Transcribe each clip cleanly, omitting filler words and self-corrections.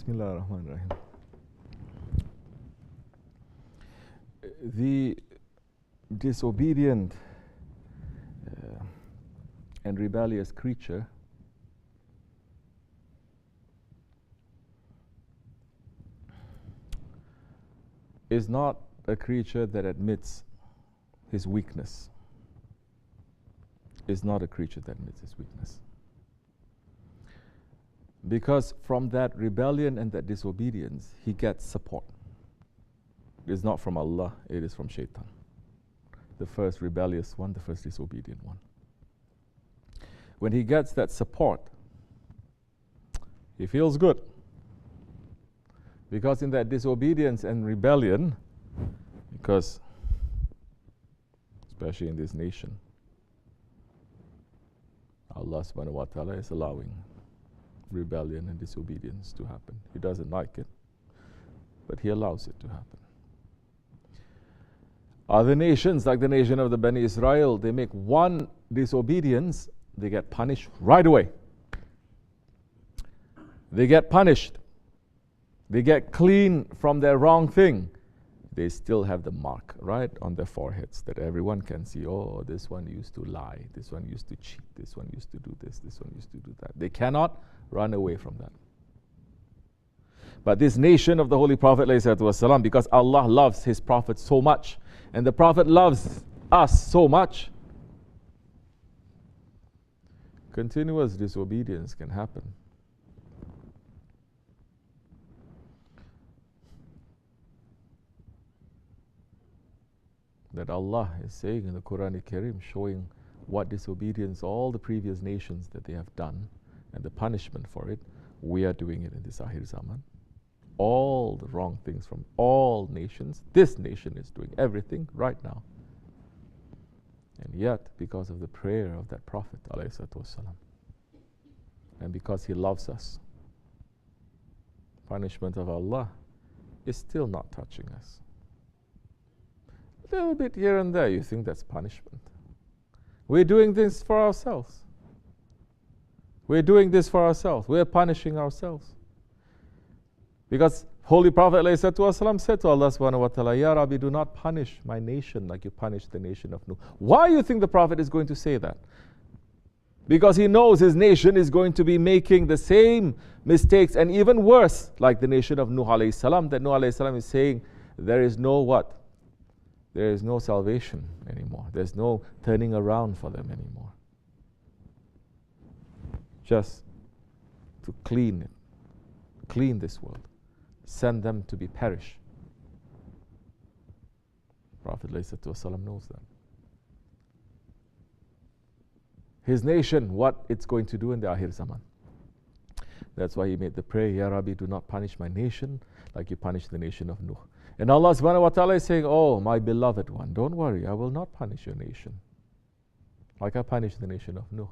Bismillah ar-Rahman ar-Rahim. The disobedient and rebellious creature is not a creature that admits his weakness. Is not a creature that admits his weakness. Because from that rebellion and that disobedience, he gets support. It is not from Allah, it is from Shaitan. The first rebellious one, the first disobedient one. When he gets that support, he feels good. Because in that disobedience and rebellion, because especially in this nation, Allah subhanahu wa ta'ala is allowing rebellion and disobedience to happen. He doesn't like it, but He allows it to happen. Other nations, like the nation of the Bani Israel, they make one disobedience, they get punished right away. They get punished. They get clean from their wrong thing. They still have the mark right on their foreheads that everyone can see. Oh, this one used to lie, this one used to cheat, this one used to do this one used to do that. They cannot run away from that. But this nation of the Holy Prophet ﷺ, because Allah loves His Prophet so much, and the Prophet loves us so much, continuous disobedience can happen. That Allah is saying in the Quran Karim, showing what disobedience all the previous nations that they have done and the punishment for it, we are doing it in this Akhir Zaman. All the wrong things from all nations, this nation is doing everything right now. And yet, because of the prayer of that Prophet ﷺ, and because he loves us, punishment of Allah is still not touching us. A little bit here and there, you think that's punishment. We're doing this for ourselves. We're doing this for ourselves. We're punishing ourselves. Because Holy Prophet ﷺ said to Allah subhanahu wa ta'ala, Ya Rabbi, do not punish my nation like you punished the nation of Nuh. Why do you think the Prophet is going to say that? Because he knows his nation is going to be making the same mistakes and even worse, like the nation of Nuh alayhi salam, that Nuh alayhi salam is saying, there is no what? There is no salvation anymore. There's no turning around for them anymore. Just to clean it, clean this world, send them to be perished. Prophet ﷺ knows that. His nation, what it's going to do in the Akhir Zaman. That's why he made the prayer, Ya Rabbi, do not punish my nation like you punished the nation of Nuh. And Allah subhanahu wa ta'ala is saying, oh, my beloved one, don't worry, I will not punish your nation like I punished the nation of Nuh.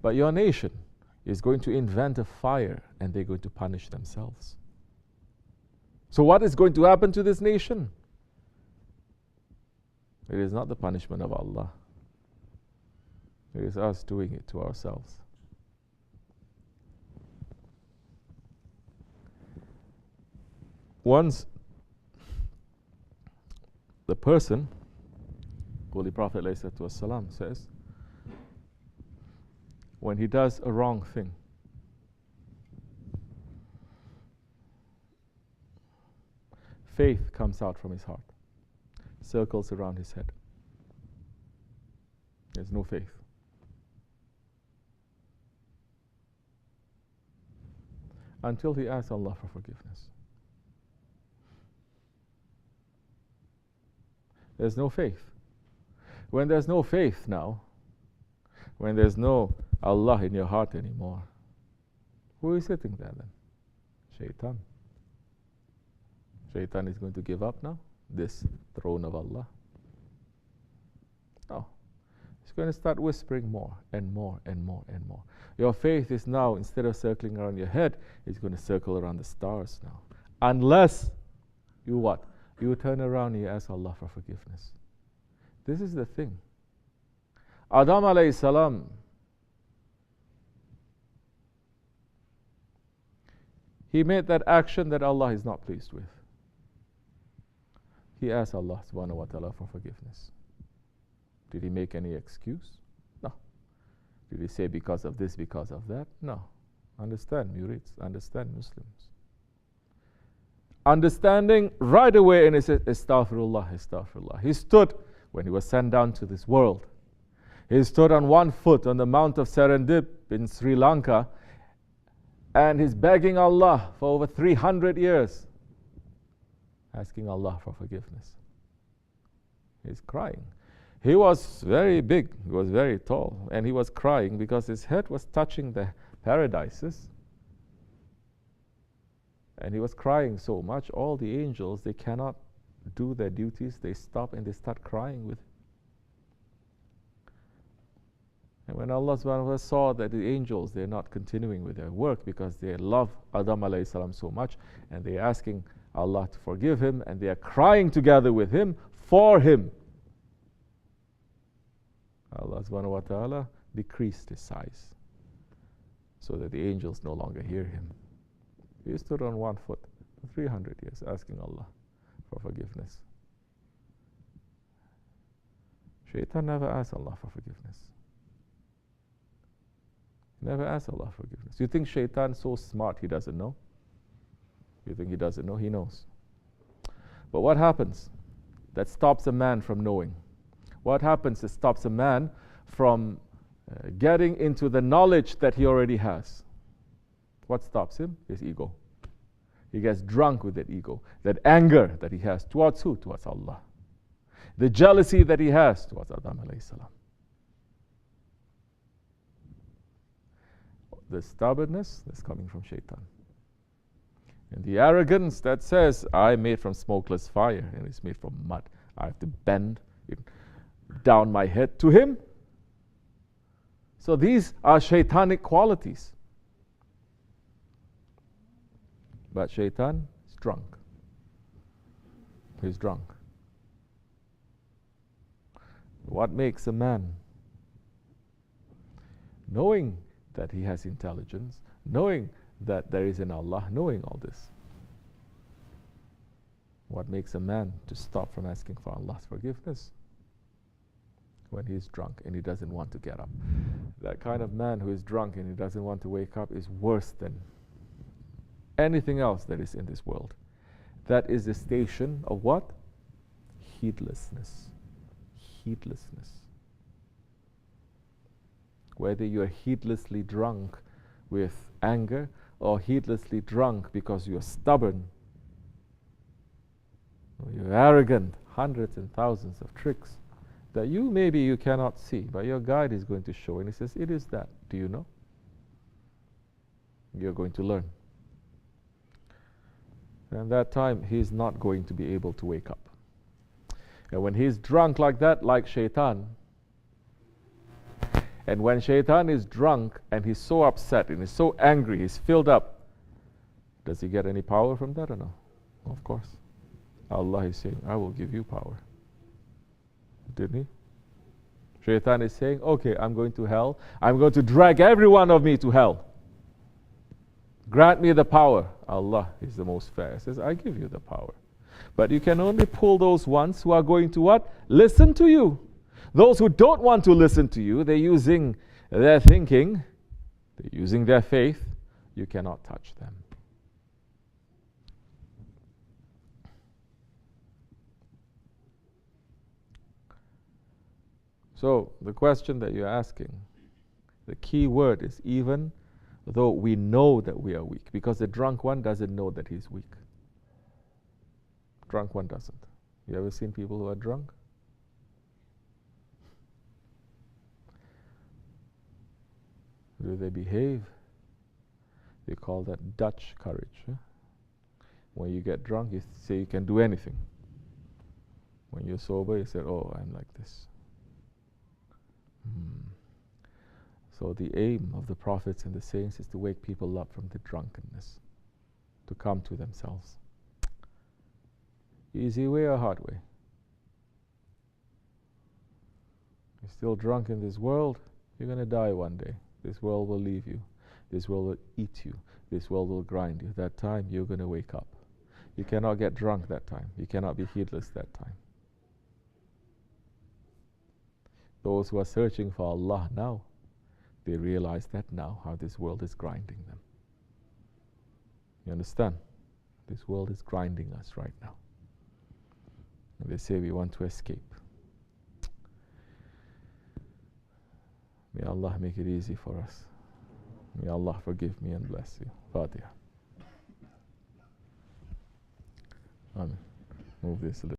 But your nation is going to invent a fire and they're going to punish themselves. So what is going to happen to this nation? It is not the punishment of Allah. It is us doing it to ourselves. Once the person, Holy Prophet ﷺ says, when he does a wrong thing, faith comes out from his heart, circles around his head. There's no faith. Until he asks Allah for forgiveness. There's no faith. When there's no faith now, when there's no Allah in your heart anymore, who is sitting there then? Shaitan. Shaitan is going to give up now, this throne of Allah. No. He's going to start whispering more and more and more and more. Your faith is now, instead of circling around your head, it's going to circle around the stars now. Unless you what? You turn around and you ask Allah for forgiveness. This is the thing. Adam alayhi salam, He made that action that Allah is not pleased with. He asked Allah subhanahu wa ta'ala for forgiveness. Did he make any excuse? No. Did he say because of this, because of that? No. Understand, Murids, understand, Muslims. Understanding right away, and he said, Astaghfirullah, Astaghfirullah. He stood when he was sent down to this world. He stood on one foot on the Mount of Serendip in Sri Lanka, and he's begging Allah for over 300 years, asking Allah for forgiveness. He's crying. He was very big, he was very tall, and he was crying because his head was touching the paradises. And he was crying so much, all the angels, they cannot do their duties, they stop and they start crying with him. And when Allah subhanahu wa ta'ala saw that the angels, they're not continuing with their work because they love Adam alayhi salam so much, and they're asking Allah to forgive him, and they are crying together with him for him, Allah subhanahu wa ta'ala decreased his size so that the angels no longer hear him. He stood on one foot for 300 years asking Allah for forgiveness. Shaitan never asked Allah for forgiveness. Never asked Allah for forgiveness. You think Shaitan's so smart he doesn't know? You think he doesn't know? He knows. But what happens that stops a man from knowing? What happens that stops a man from getting into the knowledge that he already has? What stops him? His ego. He gets drunk with that ego, that anger that he has towards who? Towards Allah. The jealousy that he has towards Adam alayhi salam. The stubbornness that's coming from Shaitan. And the arrogance that says, I'm made from smokeless fire and it's made from mud. I have to bend it down my head to him. So these are shaitanic qualities. But Shaitan is drunk. He's drunk. What makes a man? Knowing that he has intelligence, knowing that there is an Allah, knowing all this. What makes a man to stop from asking for Allah's forgiveness? When he's drunk and he doesn't want to get up. That kind of man who is drunk and he doesn't want to wake up is worse than anything else that is in this world. That is the station of what? Heedlessness. Heedlessness. Whether you are heedlessly drunk with anger or heedlessly drunk because you are stubborn, or you're arrogant, hundreds and thousands of tricks that maybe you cannot see, but your guide is going to show, and he says, it is that. Do you know? You're going to learn. And that time, he's not going to be able to wake up. And when he's drunk like that, like Shaitan, and when Shaitan is drunk and he's so upset and he's so angry, he's filled up, does he get any power from that or no? Of course. Allah is saying, I will give you power. Didn't he? Shaitan is saying, okay, I'm going to hell. I'm going to drag every one of me to hell. Grant me the power. Allah is the most fair. He says, I give you the power. But you can only pull those ones who are going to what? Listen to you. Those who don't want to listen to you, they're using their thinking, they're using their faith, you cannot touch them. So, the question that you're asking, the key word is even though we know that we are weak, because the drunk one doesn't know that he's weak. Drunk one doesn't. You ever seen people who are drunk? Do they behave? They call that Dutch courage. When you get drunk, you say you can do anything. When you're sober, you say, oh, I'm like this. So the aim of the prophets and the saints is to wake people up from the drunkenness, to come to themselves. Easy way or hard way? You're still drunk in this world, you're going to die one day. This world will leave you. This world will eat you. This world will grind you. That time you're going to wake up. You cannot get drunk that time. You cannot be heedless that time. Those who are searching for Allah now, they realize that now, how this world is grinding them. You understand? This world is grinding us right now. And they say we want to escape. May Allah make it easy for us. May Allah forgive me and bless you. Fatiha. Amen. Move this a little.